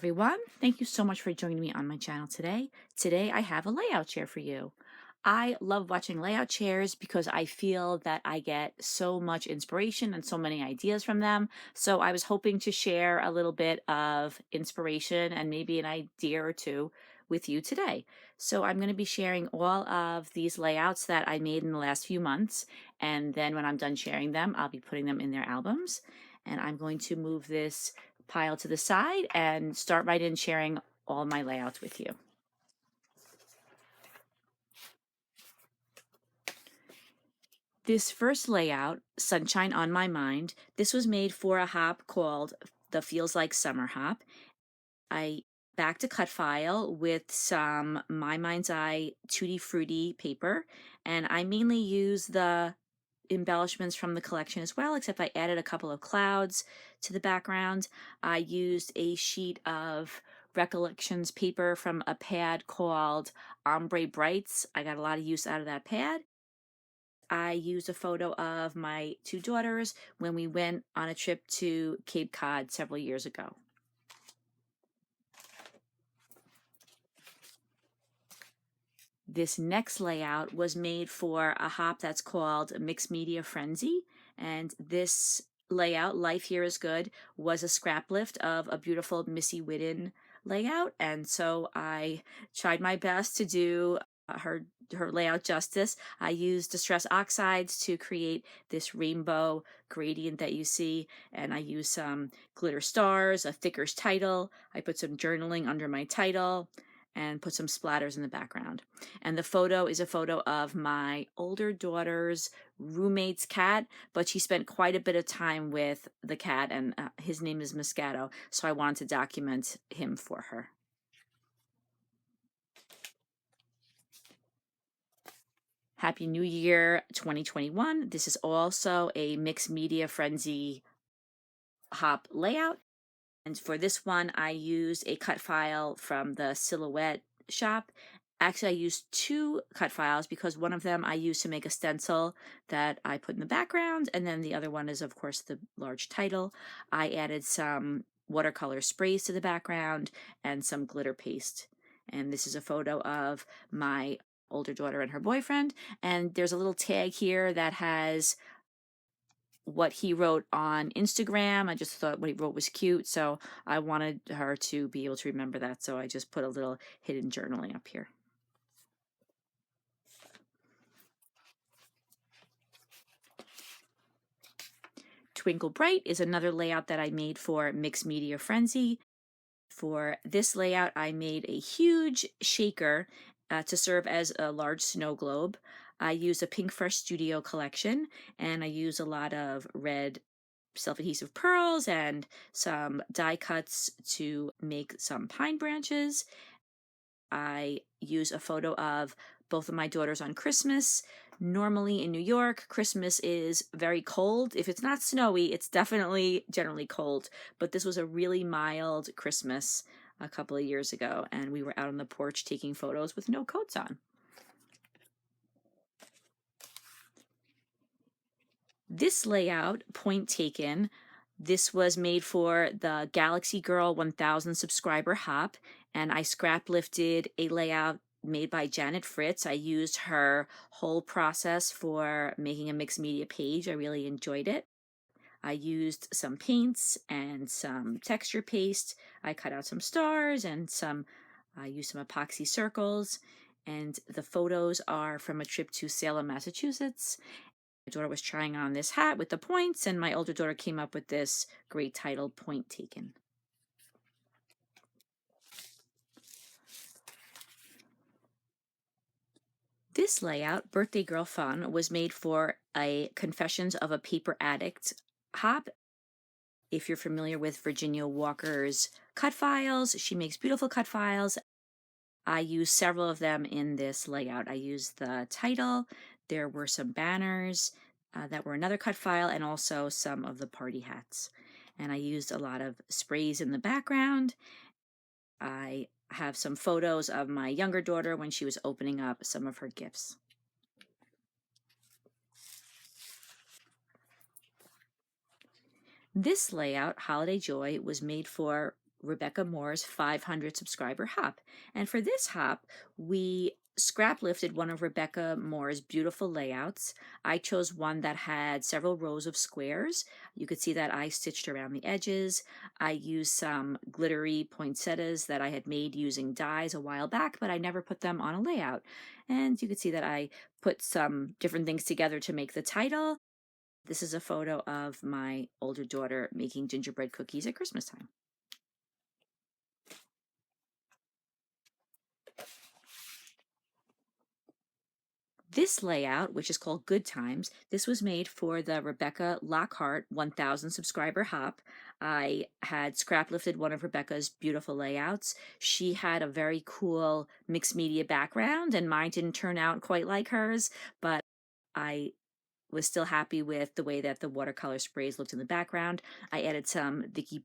everyone. Thank you so much for joining me on my channel today. Today I have a layout chair for you. I love watching layout chairs because I feel that I get so much inspiration and so many ideas from them. So I was hoping to share a little bit of inspiration and maybe an idea or two with you today. So I'm going to be sharing all of these layouts that I made in the last few months. And then when I'm done sharing them, I'll be putting them in their albums. And I'm going to move this pile to the side and start right in sharing all my layouts with you. This first layout, Sunshine on My Mind, this was made for a hop called the Feels Like Summer hop. I backed a cut file with some My Mind's Eye Tutti Frutti paper, and I mainly use the embellishments from the collection as well, except I added a couple of clouds to the background. I used a sheet of Recollections paper from a pad called Ombre Brights. I got a lot of use out of that pad. I used a photo of my two daughters when we went on a trip to Cape Cod several years ago. This next layout was made for a hop that's called Mixed Media Frenzy, and this layout, Life Here Is Good, was a scrap lift of a beautiful Missy Whidden layout, and so I tried my best to do her layout justice. I used Distress Oxides to create this rainbow gradient that you see, and I used some glitter stars, a thicker title. I put some journaling under my title and put some splatters in the background. And the photo is a photo of my older daughter's roommate's cat, but she spent quite a bit of time with the cat, and his name is Moscato, so I wanted to document him for her. Happy New Year 2021. This is also a Mixed Media Frenzy hop layout. And for this one, I used a cut file from the Silhouette shop. Actually, I used two cut files because one of them I used to make a stencil that I put in the background, and then the other one is, of course, the large title. I added some watercolor sprays to the background and some glitter paste. And this is a photo of my older daughter and her boyfriend. And there's a little tag here that has what he wrote on Instagram. I just thought what he wrote was cute, so I wanted her to be able to remember that, so I just put a little hidden journaling up here. Twinkle Bright is another layout that I made for Mixed Media Frenzy. For this layout, I made a huge shaker to serve as a large snow globe. I used a Pink Fresh Studio collection, and I used a lot of red self-adhesive pearls and some die cuts to make some pine branches. I use a photo of both of my daughters on Christmas. Normally in New York, Christmas is very cold. If it's not snowy, it's definitely generally cold. But this was a really mild Christmas a couple of years ago, and we were out on the porch taking photos with no coats on. This layout, Point Taken, this was made for the Galaxy Girl 1000 subscriber hop, and I scrap lifted a layout made by Janet Fritz. I used her whole process for making a mixed media page. I really enjoyed it. I used some paints and some texture paste. I cut out some stars and I used some epoxy circles. And the photos are from a trip to Salem, Massachusetts. My daughter was trying on this hat with the points, and my older daughter came up with this great title, Point Taken. This layout, Birthday Girl Fun, was made for a Confessions of a Paper Addict hop. If you're familiar with Virginia Walker's cut files, she makes beautiful cut files. I used several of them in this layout. I used the title, there were some banners that were another cut file, and also some of the party hats. And I used a lot of sprays in the background. I have some photos of my younger daughter when she was opening up some of her gifts. This layout, Holiday Joy, was made for Rebecca Moore's 500 subscriber hop. And for this hop, we scrap lifted one of Rebecca Moore's beautiful layouts. I chose one that had several rows of squares. You could see that I stitched around the edges. I used some glittery poinsettias that I had made using dies a while back, but I never put them on a layout. And you could see that I put some different things together to make the title. This is a photo of my older daughter making gingerbread cookies at Christmas time. This layout, which is called Good Times, this was made for the Rebecca Lockhart 1000 subscriber hop. I had scrap lifted one of Rebecca's beautiful layouts. She had a very cool mixed media background, and mine didn't turn out quite like hers, but I was still happy with the way that the watercolor sprays looked in the background. I added some Vicki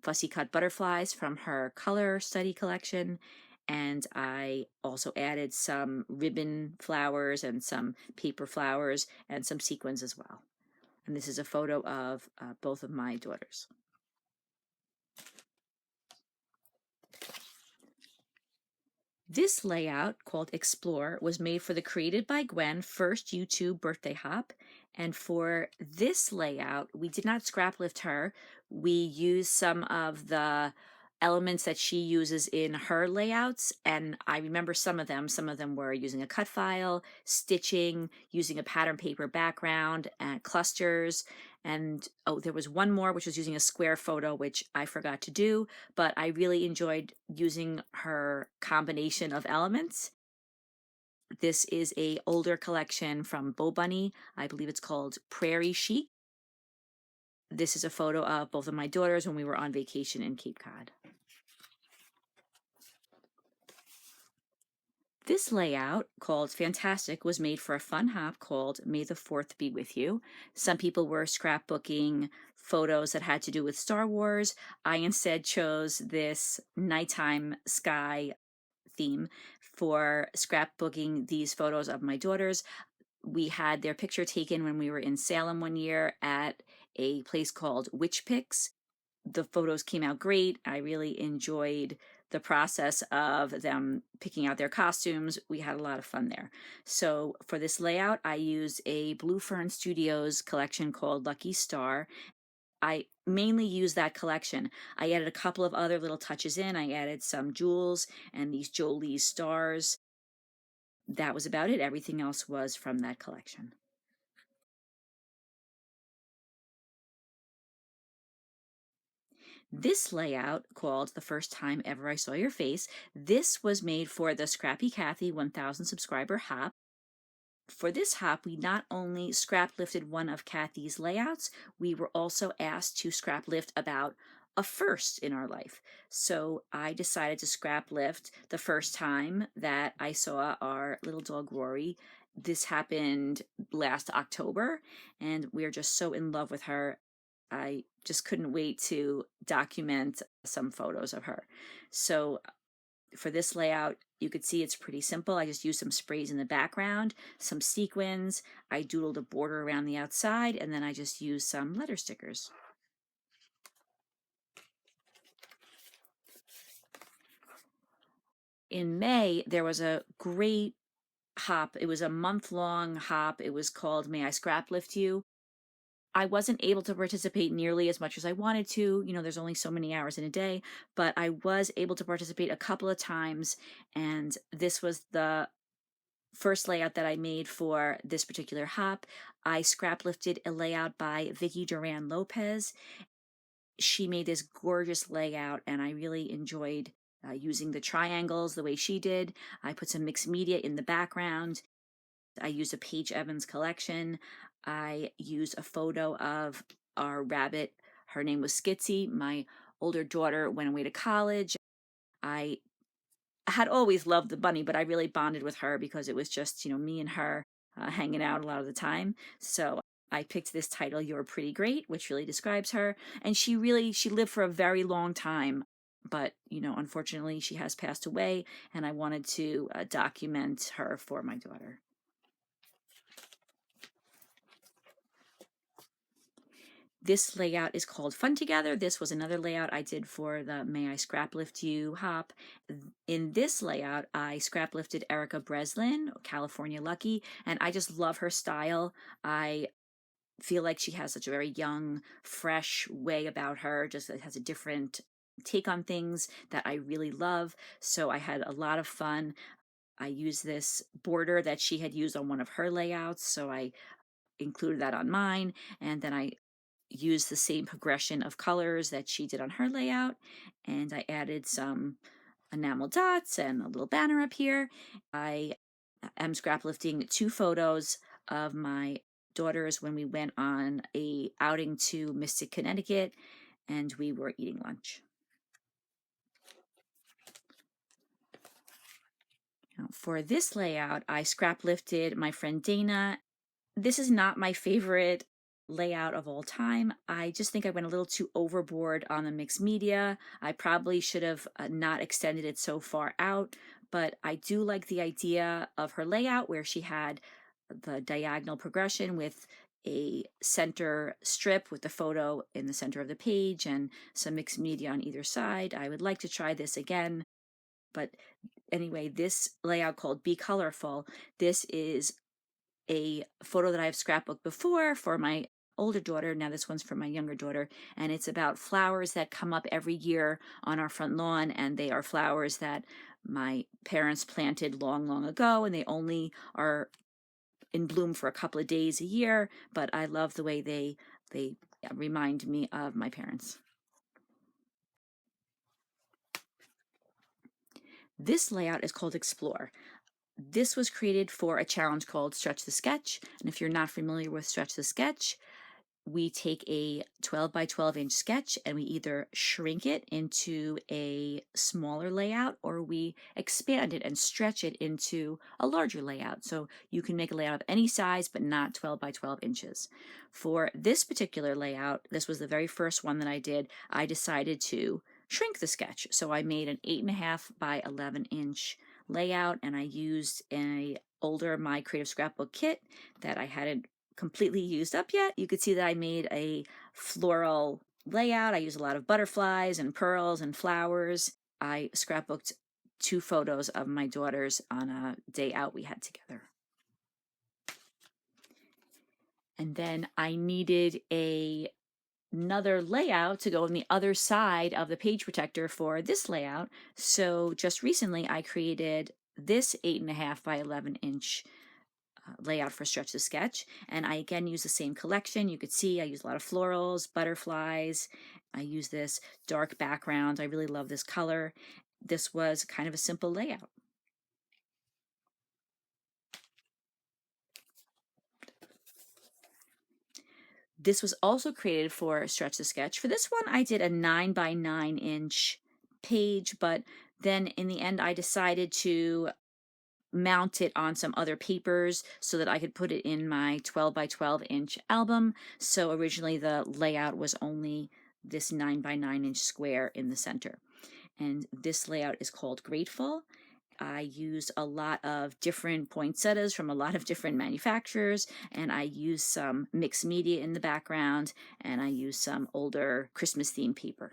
fussy cut butterflies from her color study collection, and I also added some ribbon flowers and some paper flowers and some sequins as well. And this is a photo of both of my daughters. This layout, called Explore, was made for the Created by Gwen first YouTube birthday hop. And for this layout, we did not scrap lift her. We used some of the elements that she uses in her layouts, and I remember some of them. Some of them were using a cut file, stitching, using a pattern paper background, and clusters. And oh, there was one more, which was using a square photo, which I forgot to do, but I really enjoyed using her combination of elements. This is a older collection from Bo Bunny. I believe it's called Prairie Chic. This is a photo of both of my daughters when we were on vacation in Cape Cod. This layout, called Fantastic, was made for a fun hop called May the 4th Be With You. Some people were scrapbooking photos that had to do with Star Wars. I instead chose this nighttime sky theme for scrapbooking these photos of my daughters. We had their picture taken when we were in Salem one year at a place called Witch Picks. The photos came out great. I really enjoyed the process of them picking out their costumes. We had a lot of fun there. So for this layout, I used a Blue Fern Studios collection called Lucky Star. I mainly used that collection. I added a couple of other little touches in. I added some jewels and these Jolie stars. That was about it. Everything else was from that collection. This layout, called The First Time Ever I Saw Your Face, this was made for the Scrappy Kathy 1000 subscriber hop. For this hop, we not only scrap lifted one of Kathy's layouts, we were also asked to scrap lift about a first in our life. So I decided to scrap lift the first time that I saw our little dog Rory. This happened last October, and we're just so in love with her. I just couldn't wait to document some photos of her. So for this layout, you could see it's pretty simple. I just used some sprays in the background, some sequins. I doodled a border around the outside, and then I just used some letter stickers. In May, there was a great hop. It was a month-long hop. It was called May I Scrap Lift You? I wasn't able to participate nearly as much as I wanted to. You know, there's only so many hours in a day, but I was able to participate a couple of times, and this was the first layout that I made for this particular hop. I scrap lifted a layout by Vicki Duran Lopez. She made this gorgeous layout, and I really enjoyed using the triangles the way she did. I put some mixed media in the background. I used a Paige Evans collection. I used a photo of our rabbit. Her name was Skitsy. My older daughter went away to college. I had always loved the bunny, but I really bonded with her because it was just, me and her hanging out a lot of the time. So I picked this title, You're Pretty Great, which really describes her. And she lived for a very long time. But, unfortunately, she has passed away, and I wanted to document her for my daughter. This layout is called Fun Together. This was another layout I did for the May I Scrap Lift You hop. In this layout, I scrap lifted Erica Breslin, California Lucky, and I just love her style. I feel like she has such a very young, fresh way about her, just it has a different take on things that I really love. So I had a lot of fun. I used this border that she had used on one of her layouts, so I included that on mine, and then I used the same progression of colors that she did on her layout, and I added some enamel dots and a little banner up here. I am scrap lifting 2 photos of my daughters when we went on a outing to Mystic, Connecticut, and we were eating lunch. Now, for this layout, I scrap lifted my friend Dana. This is not my favorite layout of all time. I just think I went a little too overboard on the mixed media. I probably should have not extended it so far out, but I do like the idea of her layout where she had the diagonal progression with a center strip with the photo in the center of the page and some mixed media on either side. I would like to try this again, but anyway, this layout called Be Colorful, this is a photo that I've scrapbooked before for my older daughter. Now this one's for my younger daughter, and it's about flowers that come up every year on our front lawn, and they are flowers that my parents planted long, long ago, and they only are in bloom for a couple of days a year, but I love the way they remind me of my parents. This layout is called Explore. This was created for a challenge called Stretch the Sketch, and if you're not familiar with Stretch the Sketch, we take a 12 by 12 inch sketch and we either shrink it into a smaller layout or we expand it and stretch it into a larger layout. So you can make a layout of any size, but not 12 by 12 inches. For this particular layout, this was the very first one that I did, I decided to shrink the sketch. So I made an 8.5 by 11 inch layout, and I used a older My Creative Scrapbook kit that I hadn't completely used up yet. You could see that I made a floral layout. I used a lot of butterflies and pearls and flowers. I scrapbooked 2 photos of my daughters on a day out we had together. And then I needed another layout to go on the other side of the page protector for this layout. So just recently I created this 8.5 by 11 inch layout for Stretch the Sketch, and I again use the same collection. You could see I use a lot of florals, butterflies. I use this dark background. I really love this color. This was kind of a simple layout. This was also created for Stretch the Sketch. For this one, I did a 9 by 9 inch page, but then in the end, I decided to mount it on some other papers so that I could put it in my 12 by 12 inch album. So originally the layout was only this 9 by 9 inch square in the center. And this layout is called Grateful. I used a lot of different poinsettias from a lot of different manufacturers, and I used some mixed media in the background, and I used some older Christmas themed paper.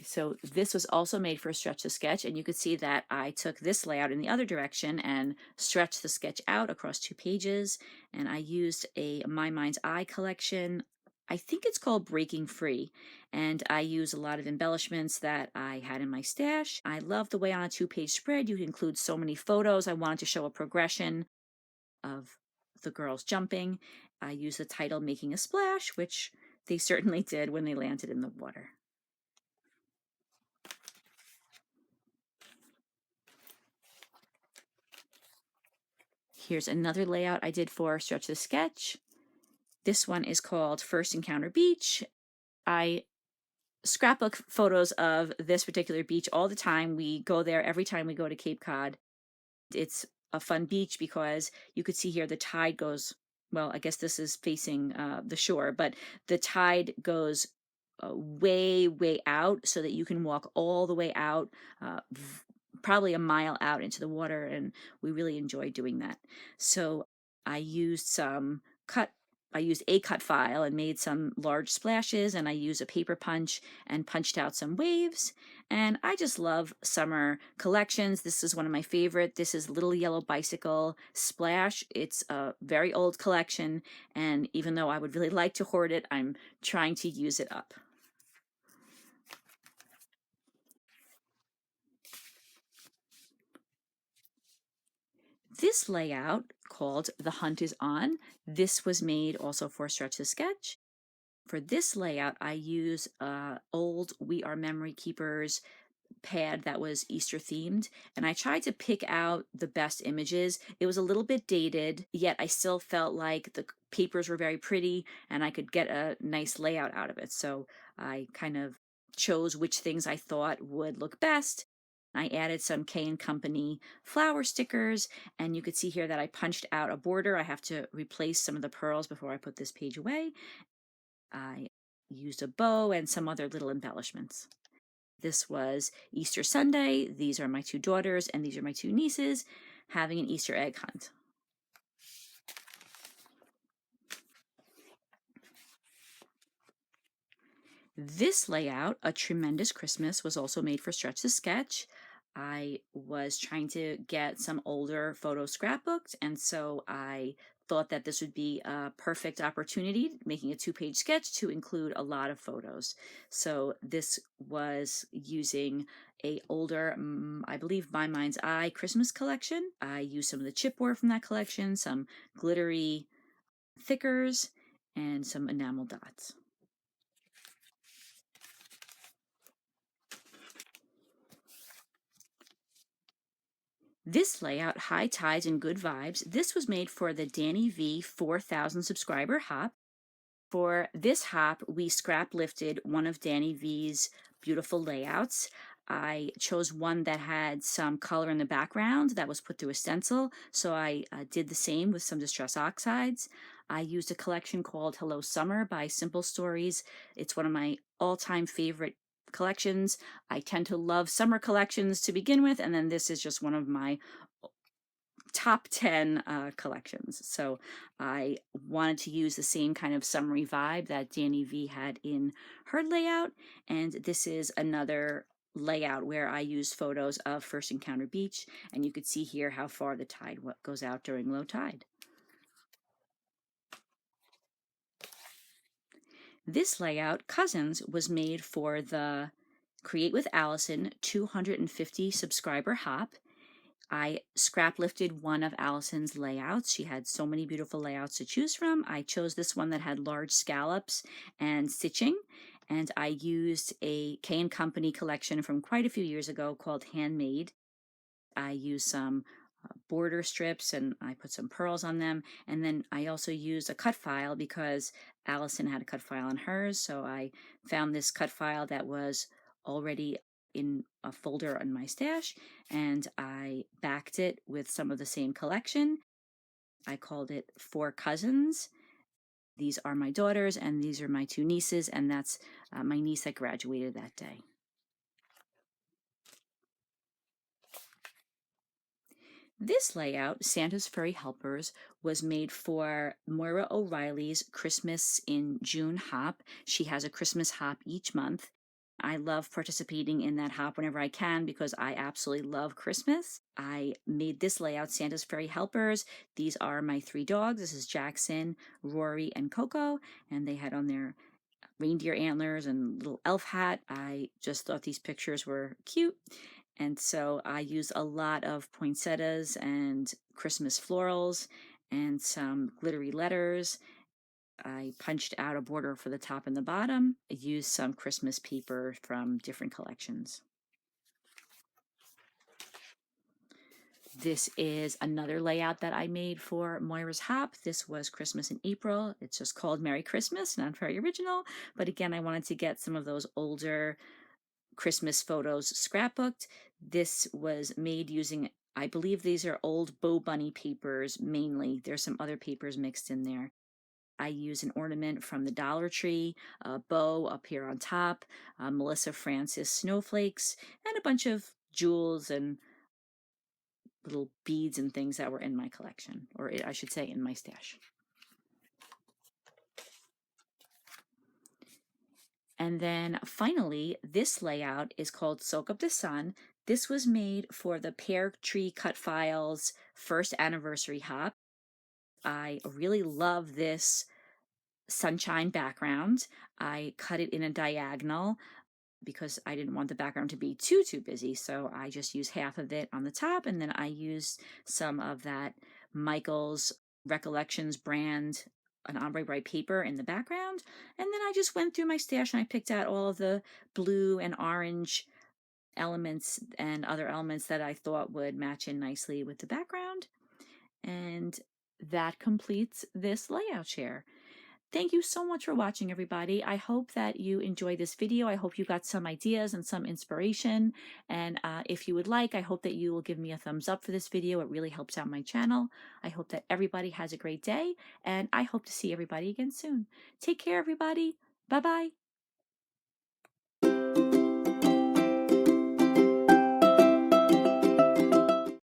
So this was also made for Stretch the Sketch, and you could see that I took this layout in the other direction and stretched the sketch out across 2 pages, and I used a My Mind's Eye collection. I think it's called Breaking Free, and I use a lot of embellishments that I had in my stash. I love the way on a 2-page spread you can include so many photos. I wanted to show a progression of the girls jumping. I used the title Making a Splash, which they certainly did when they landed in the water. Here's another layout I did for Stretch the Sketch. This one is called First Encounter Beach. I scrapbook photos of this particular beach all the time. We go there every time we go to Cape Cod. It's a fun beach because you could see here the tide goes, well, I guess this is facing the shore, but the tide goes way, way out so that you can walk all the way out probably a mile out into the water, and we really enjoyed doing that. So I used some cut I used a cut file and made some large splashes, and I used a paper punch and punched out some waves. And I just love summer collections. This is one of my favorite. This is Little Yellow Bicycle Splash. It's a very old collection, and even though I would really like to hoard it, I'm trying to use it up. This layout, called The Hunt is On, this was made also for Stretch the Sketch. For this layout, I use old We Are Memory Keepers pad that was Easter themed, and I tried to pick out the best images. It was a little bit dated, yet I still felt like the papers were very pretty and I could get a nice layout out of it. So I kind of chose which things I thought would look best. I added some K and Company flower stickers, and you could see here that I punched out a border. I have to replace some of the pearls before I put this page away. I used a bow and some other little embellishments. This was Easter Sunday. These are my two daughters, and these are my two nieces having an Easter egg hunt. This layout, A Tremendous Christmas, was also made for Stretch the Sketch. I was trying to get some older photos scrapbooked, and so I thought that this would be a perfect opportunity, making a 2-page sketch to include a lot of photos. So this was using a older, I believe, My Mind's Eye Christmas collection. I used some of the chipboard from that collection, some glittery thickers, and some enamel dots. This layout, High Tides and Good Vibes, this was made for the Danny V 4,000 subscriber hop. For this hop, we scrap lifted one of Danny V's beautiful layouts. I chose one that had some color in the background that was put through a stencil, so I did the same with some Distress Oxides. I used a collection called Hello Summer by Simple Stories. It's one of my all-time favorite collections. I tend to love summer collections to begin with, and then this is just one of my top 10 collections. So I wanted to use the same kind of summery vibe that Danny V had in her layout. And this is another layout where I used photos of First Encounter Beach. And you could see here how far the tide goes out during low tide. This layout, Cousins, was made for the Create with Allison 250 subscriber hop. I scrap lifted one of Allison's layouts. She had so many beautiful layouts to choose from. I chose this one that had large scallops and stitching, and I used a K and Company collection from quite a few years ago called Handmade. I used some border strips and I put some pearls on them, and then I also used a cut file because Allison had a cut file on hers, so I found this cut file that was already in a folder in my stash, and I backed it with some of the same collection. I called it Four Cousins. These are my daughters, and these are my two nieces, and that's my niece that graduated that day. This layout, Santa's Furry Helpers, was made for Moira O'Reilly's Christmas in June hop. She has a Christmas hop each month. I love participating in that hop whenever I can because I absolutely love Christmas. I made this layout, Santa's Furry Helpers. These are my three dogs. This is Jackson, Rory, and Coco, and they had on their reindeer antlers and little elf hat. I just thought these pictures were cute. And so I used a lot of poinsettias and Christmas florals and some glittery letters. I punched out a border for the top and the bottom. I used some Christmas paper from different collections. This is another layout that I made for Moira's Hop. This was Christmas in April. It's just called Merry Christmas, not very original. But again, I wanted to get some of those older Christmas photos scrapbooked. This was made using, I believe these are old Bow Bunny papers mainly. There's some other papers mixed in there. I use an ornament from the Dollar Tree, a bow up here on top, Melissa Francis snowflakes, and a bunch of jewels and little beads and things that were in my collection, or I should say in my stash. And then finally, this layout is called Soak Up the Sun. This was made for the Pear Tree Cut Files first anniversary hop. I really love this sunshine background. I cut it in a diagonal because I didn't want the background to be too busy, so I just used half of it on the top, and then I used some of that Michael's Recollections brand, an ombre bright paper in the background, and then I just went through my stash and I picked out all of the blue and orange elements and other elements that I thought would match in nicely with the background, and that completes this layout share. Thank you so much for watching, everybody. I hope that you enjoyed this video. I hope you got some ideas and some inspiration. And if you would like, I hope that you will give me a thumbs up for this video. It really helps out my channel. I hope that everybody has a great day, and I hope to see everybody again soon. Take care, everybody. Bye-bye.